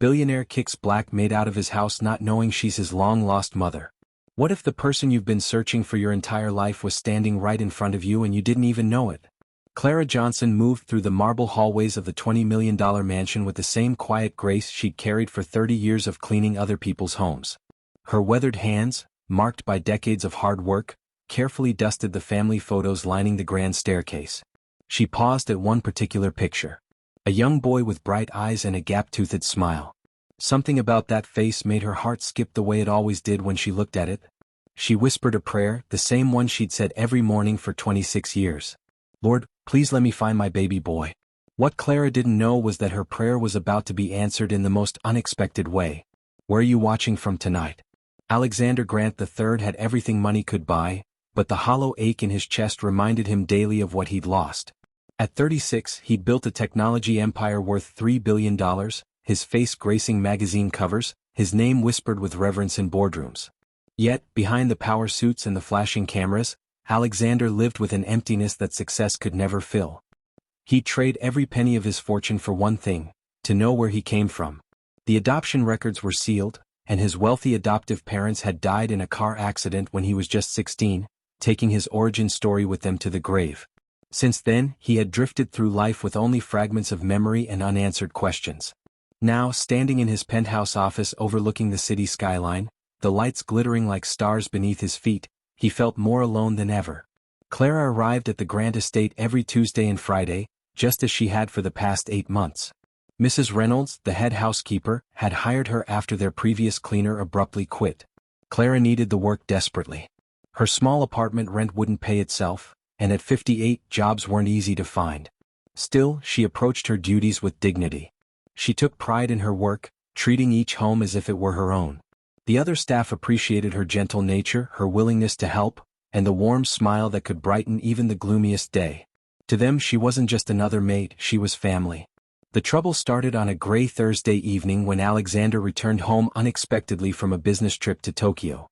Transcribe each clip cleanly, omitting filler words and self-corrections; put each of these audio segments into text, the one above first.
Billionaire kicks black maid out of his house not knowing she's his long-lost mother. What if the person you've been searching for your entire life was standing right in front of you and you didn't even know it? Clara Johnson moved through the marble hallways of the $20 million mansion with the same quiet grace she'd carried for 30 years of cleaning other people's homes. Her weathered hands, marked by decades of hard work, carefully dusted the family photos lining the grand staircase. She paused at one particular picture. A young boy with bright eyes and a gap-toothed smile. Something about that face made her heart skip the way it always did when she looked at it. She whispered a prayer, the same one she'd said every morning for 26 years. Lord, please let me find my baby boy. What Clara didn't know was that her prayer was about to be answered in the most unexpected way. Where are you watching from tonight? Alexander Grant III had everything money could buy, but the hollow ache in his chest reminded him daily of what he'd lost. At 36, he'd built a technology empire worth $3 billion, his face gracing magazine covers, his name whispered with reverence in boardrooms. Yet, behind the power suits and the flashing cameras, Alexander lived with an emptiness that success could never fill. He'd trade every penny of his fortune for one thing: to know where he came from. The adoption records were sealed, and his wealthy adoptive parents had died in a car accident when he was just 16, taking his origin story with them to the grave. Since then, he had drifted through life with only fragments of memory and unanswered questions. Now, standing in his penthouse office overlooking the city skyline, the lights glittering like stars beneath his feet, he felt more alone than ever. Clara arrived at the Grant estate every Tuesday and Friday, just as she had for the past 8 months. Mrs. Reynolds, the head housekeeper, had hired her after their previous cleaner abruptly quit. Clara needed the work desperately. Her small apartment rent wouldn't pay itself, and at 58, jobs weren't easy to find. Still, she approached her duties with dignity. She took pride in her work, treating each home as if it were her own. The other staff appreciated her gentle nature, her willingness to help, and the warm smile that could brighten even the gloomiest day. To them, she wasn't just another maid, she was family. The trouble started on a gray Thursday evening when Alexander returned home unexpectedly from a business trip to Tokyo.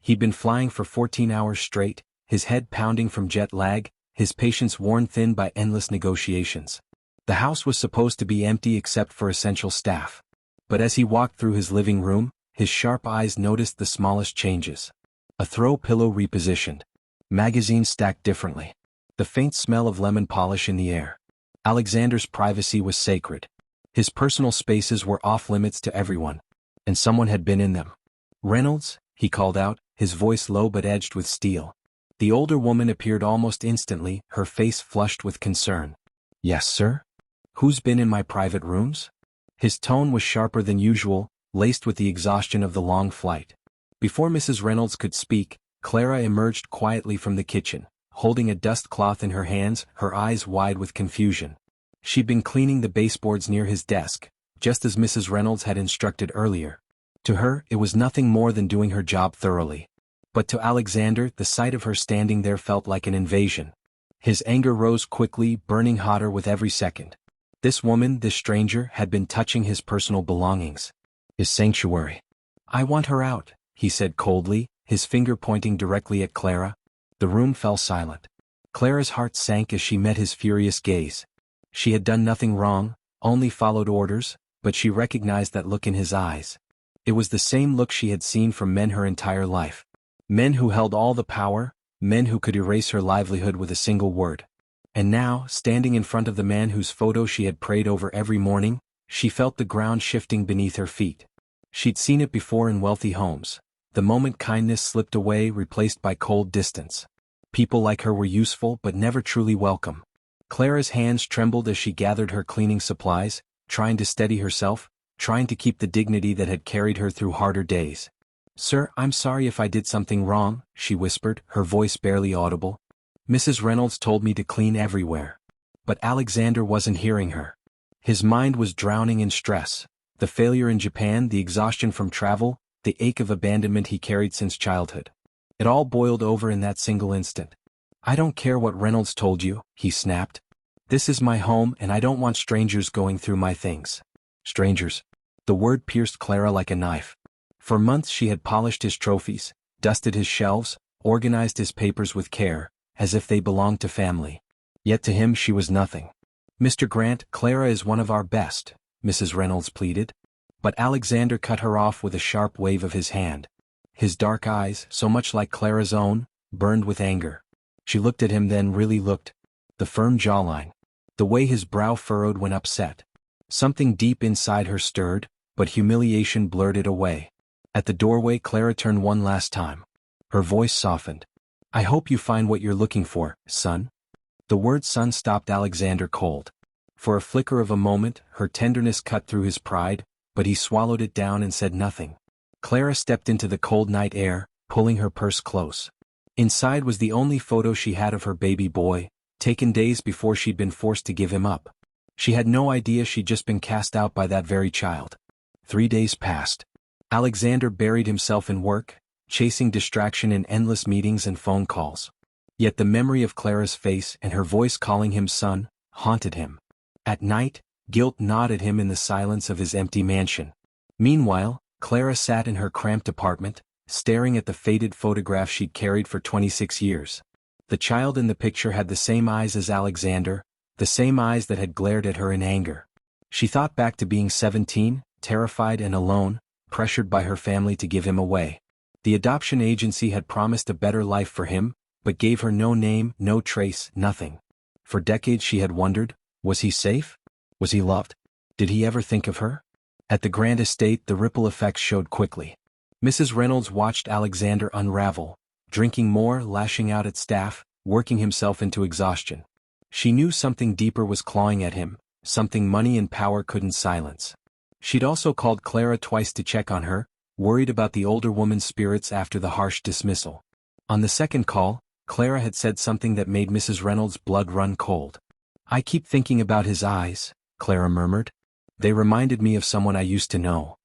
He'd been flying for 14 hours straight, his head pounding from jet lag, his patience worn thin by endless negotiations. The house was supposed to be empty except for essential staff. But as he walked through his living room, his sharp eyes noticed the smallest changes. A throw pillow repositioned. Magazines stacked differently. The faint smell of lemon polish in the air. Alexander's privacy was sacred. His personal spaces were off-limits to everyone. And someone had been in them. Reynolds, he called out, his voice low but edged with steel. The older woman appeared almost instantly, her face flushed with concern. Yes, sir? Who's been in my private rooms? His tone was sharper than usual, laced with the exhaustion of the long flight. Before Mrs. Reynolds could speak, Clara emerged quietly from the kitchen, holding a dust cloth in her hands, her eyes wide with confusion. She'd been cleaning the baseboards near his desk, just as Mrs. Reynolds had instructed earlier. To her, it was nothing more than doing her job thoroughly. But to Alexander, the sight of her standing there felt like an invasion. His anger rose quickly, burning hotter with every second. This woman, this stranger, had been touching his personal belongings. His sanctuary. I want her out, he said coldly, his finger pointing directly at Clara. The room fell silent. Clara's heart sank as she met his furious gaze. She had done nothing wrong, only followed orders, but she recognized that look in his eyes. It was the same look she had seen from men her entire life. Men who held all the power, men who could erase her livelihood with a single word. And now, standing in front of the man whose photo she had prayed over every morning, she felt the ground shifting beneath her feet. She'd seen it before in wealthy homes. The moment kindness slipped away, replaced by cold distance. People like her were useful but never truly welcome. Clara's hands trembled as she gathered her cleaning supplies, trying to steady herself, trying to keep the dignity that had carried her through harder days. Sir, I'm sorry if I did something wrong, she whispered, her voice barely audible. Mrs. Reynolds told me to clean everywhere. But Alexander wasn't hearing her. His mind was drowning in stress. The failure in Japan, the exhaustion from travel, the ache of abandonment he carried since childhood. It all boiled over in that single instant. I don't care what Reynolds told you, he snapped. This is my home and I don't want strangers going through my things. Strangers. The word pierced Clara like a knife. For months she had polished his trophies, dusted his shelves, organized his papers with care, as if they belonged to family. Yet to him she was nothing. Mr. Grant, Clara is one of our best, Mrs. Reynolds pleaded. But Alexander cut her off with a sharp wave of his hand. His dark eyes, so much like Clara's own, burned with anger. She looked at him, then really looked. The firm jawline. The way his brow furrowed when upset. Something deep inside her stirred, but humiliation blurred it away. At the doorway, Clara turned one last time. Her voice softened. "I hope you find what you're looking for, son." The word son stopped Alexander cold. For a flicker of a moment, her tenderness cut through his pride, but he swallowed it down and said nothing. Clara stepped into the cold night air, pulling her purse close. Inside was the only photo she had of her baby boy, taken days before she'd been forced to give him up. She had no idea she'd just been cast out by that very child. 3 days passed. Alexander buried himself in work, chasing distraction in endless meetings and phone calls. Yet the memory of Clara's face and her voice calling him son haunted him. At night, guilt gnawed at him in the silence of his empty mansion. Meanwhile, Clara sat in her cramped apartment, staring at the faded photograph she'd carried for 26 years. The child in the picture had the same eyes as Alexander, the same eyes that had glared at her in anger. She thought back to being 17, terrified and alone, pressured by her family to give him away. The adoption agency had promised a better life for him, but gave her no name, no trace, nothing. For decades she had wondered, was he safe? Was he loved? Did he ever think of her? At the grand estate, the ripple effects showed quickly. Mrs. Reynolds watched Alexander unravel, drinking more, lashing out at staff, working himself into exhaustion. She knew something deeper was clawing at him, something money and power couldn't silence. She'd also called Clara twice to check on her, worried about the older woman's spirits after the harsh dismissal. On the second call, Clara had said something that made Mrs. Reynolds' blood run cold. "I keep thinking about his eyes," Clara murmured. "They reminded me of someone I used to know."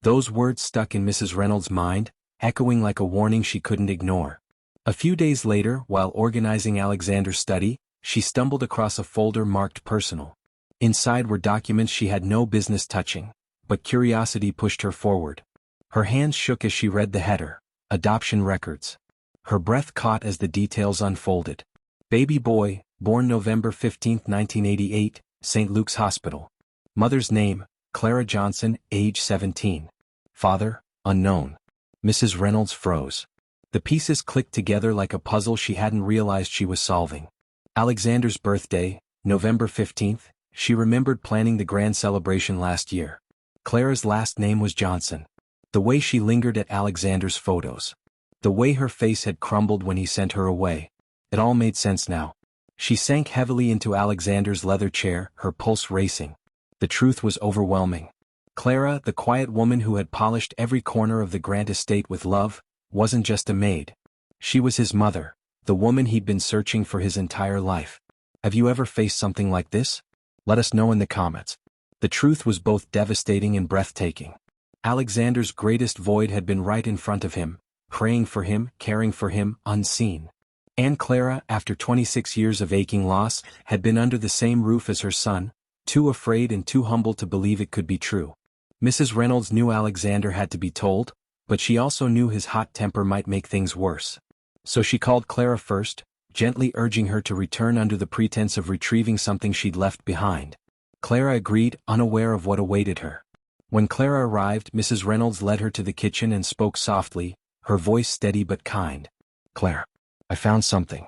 Those words stuck in Mrs. Reynolds' mind, echoing like a warning she couldn't ignore. A few days later, while organizing Alexander's study, she stumbled across a folder marked personal. Inside were documents she had no business touching, but curiosity pushed her forward. Her hands shook as she read the header, Adoption Records. Her breath caught as the details unfolded. Baby boy, born November 15, 1988, St. Luke's Hospital. Mother's name, Clara Johnson, age 17. Father, unknown. Mrs. Reynolds froze. The pieces clicked together like a puzzle she hadn't realized she was solving. Alexander's birthday, November 15th, she remembered planning the grand celebration last year. Clara's last name was Johnson. The way she lingered at Alexander's photos. The way her face had crumbled when he sent her away. It all made sense now. She sank heavily into Alexander's leather chair, her pulse racing. The truth was overwhelming. Clara, the quiet woman who had polished every corner of the grand estate with love, wasn't just a maid. She was his mother, the woman he'd been searching for his entire life. Have you ever faced something like this? Let us know in the comments. The truth was both devastating and breathtaking. Alexander's greatest void had been right in front of him, praying for him, caring for him, unseen. And Clara, after 26 years of aching loss, had been under the same roof as her son, too afraid and too humble to believe it could be true. Mrs. Reynolds knew Alexander had to be told, but she also knew his hot temper might make things worse. So she called Clara first, gently urging her to return under the pretense of retrieving something she'd left behind. Clara agreed, unaware of what awaited her. When Clara arrived, Mrs. Reynolds led her to the kitchen and spoke softly, her voice steady but kind. "Clara, I found something."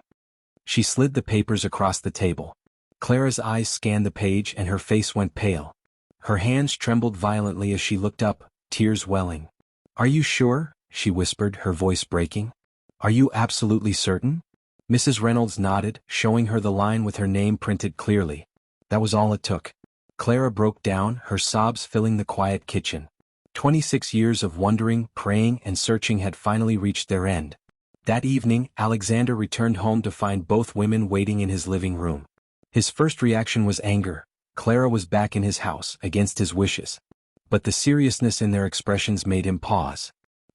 She slid the papers across the table. Clara's eyes scanned the page and her face went pale. Her hands trembled violently as she looked up, tears welling. "Are you sure?" she whispered, her voice breaking. "Are you absolutely certain?" Mrs. Reynolds nodded, showing her the line with her name printed clearly. That was all it took. Clara broke down, her sobs filling the quiet kitchen. 26 years of wondering, praying, and searching had finally reached their end. That evening, Alexander returned home to find both women waiting in his living room. His first reaction was anger. Clara was back in his house, against his wishes. But the seriousness in their expressions made him pause.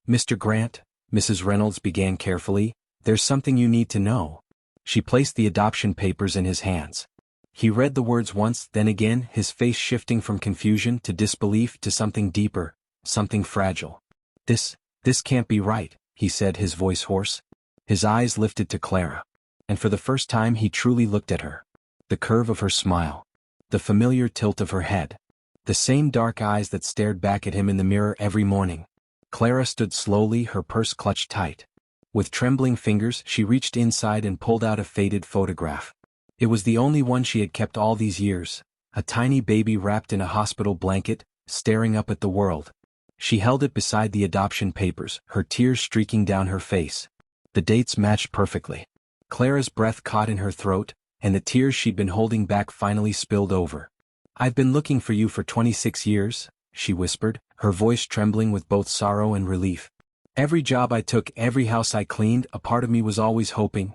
"Mr. Grant," Mrs. Reynolds began carefully, "there's something you need to know." She placed the adoption papers in his hands. He read the words once, then again, his face shifting from confusion to disbelief to something deeper, something fragile. This can't be right," he said, his voice hoarse. His eyes lifted to Clara. And for the first time he truly looked at her. The curve of her smile. The familiar tilt of her head. The same dark eyes that stared back at him in the mirror every morning. Clara stood slowly, her purse clutched tight. With trembling fingers, she reached inside and pulled out a faded photograph. It was the only one she had kept all these years, a tiny baby wrapped in a hospital blanket, staring up at the world. She held it beside the adoption papers, her tears streaking down her face. The dates matched perfectly. Clara's breath caught in her throat, and the tears she'd been holding back finally spilled over. "I've been looking for you for 26 years, she whispered, her voice trembling with both sorrow and relief. "Every job I took, every house I cleaned, a part of me was always hoping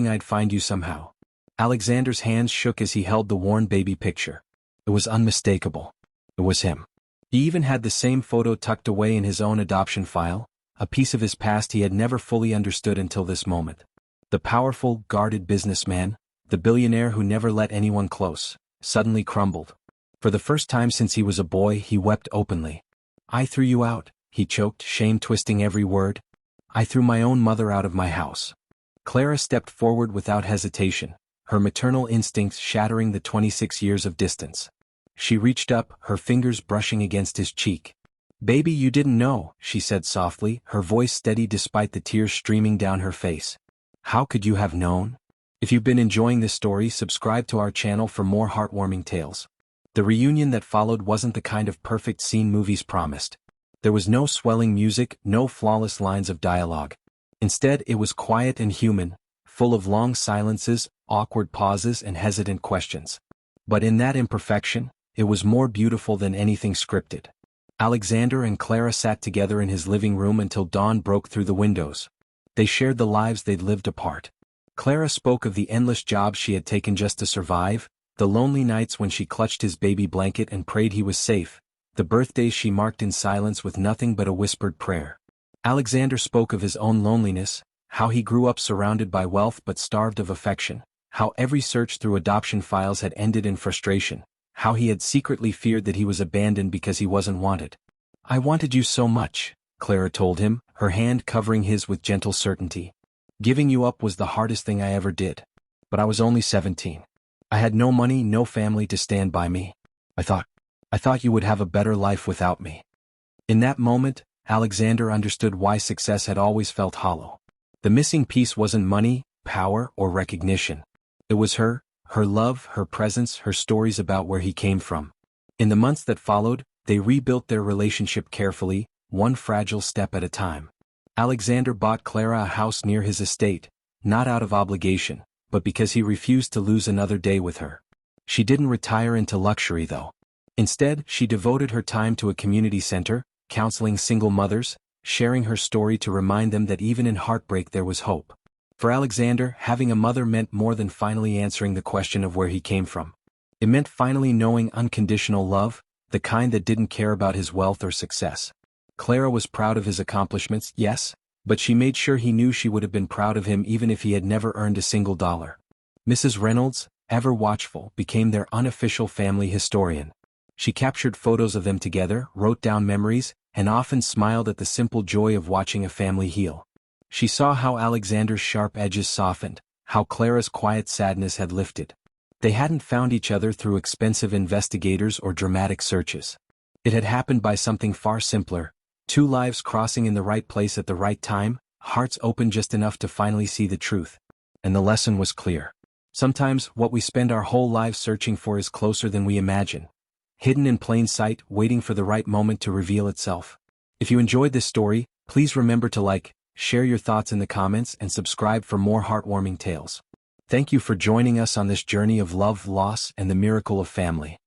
I'd find you somehow." Alexander's hands shook as he held the worn baby picture. It was unmistakable. It was him. He even had the same photo tucked away in his own adoption file, a piece of his past he had never fully understood until this moment. The powerful, guarded businessman, the billionaire who never let anyone close, suddenly crumbled. For the first time since he was a boy, he wept openly. "I threw you out," he choked, shame twisting every word. "I threw my own mother out of my house." Clara stepped forward without hesitation, her maternal instincts shattering the 26 years of distance. She reached up, her fingers brushing against his cheek. "Baby, you didn't know," she said softly, her voice steady despite the tears streaming down her face. "How could you have known?" If you've been enjoying this story, subscribe to our channel for more heartwarming tales. The reunion that followed wasn't the kind of perfect scene movies promised. There was no swelling music, no flawless lines of dialogue. Instead, it was quiet and human, full of long silences, awkward pauses, and hesitant questions. But in that imperfection, it was more beautiful than anything scripted. Alexander and Clara sat together in his living room until dawn broke through the windows. They shared the lives they'd lived apart. Clara spoke of the endless jobs she had taken just to survive, the lonely nights when she clutched his baby blanket and prayed he was safe, the birthdays she marked in silence with nothing but a whispered prayer. Alexander spoke of his own loneliness, how he grew up surrounded by wealth but starved of affection, how every search through adoption files had ended in frustration, how he had secretly feared that he was abandoned because he wasn't wanted. "I wanted you so much," Clara told him, her hand covering his with gentle certainty. "Giving you up was the hardest thing I ever did. But I was only 17. I had no money, no family to stand by me. I thought you would have a better life without me." In that moment, Alexander understood why success had always felt hollow. The missing piece wasn't money, power, or recognition. It was her love, her presence, her stories about where he came from. In the months that followed, they rebuilt their relationship carefully, one fragile step at a time. Alexander bought Clara a house near his estate, not out of obligation, but because he refused to lose another day with her. She didn't retire into luxury though. Instead, she devoted her time to a community center, counseling single mothers, sharing her story to remind them that even in heartbreak there was hope. For Alexander, having a mother meant more than finally answering the question of where he came from. It meant finally knowing unconditional love, the kind that didn't care about his wealth or success. Clara was proud of his accomplishments, yes, but she made sure he knew she would have been proud of him even if he had never earned a single dollar. Mrs. Reynolds, ever watchful, became their unofficial family historian. She captured photos of them together, wrote down memories, and often smiled at the simple joy of watching a family heal. She saw how Alexander's sharp edges softened, how Clara's quiet sadness had lifted. They hadn't found each other through expensive investigators or dramatic searches. It had happened by something far simpler, two lives crossing in the right place at the right time, hearts open just enough to finally see the truth. And the lesson was clear. Sometimes what we spend our whole lives searching for is closer than we imagine. Hidden in plain sight, waiting for the right moment to reveal itself. If you enjoyed this story, please remember to like, share your thoughts in the comments, and subscribe for more heartwarming tales. Thank you for joining us on this journey of love, loss, and the miracle of family.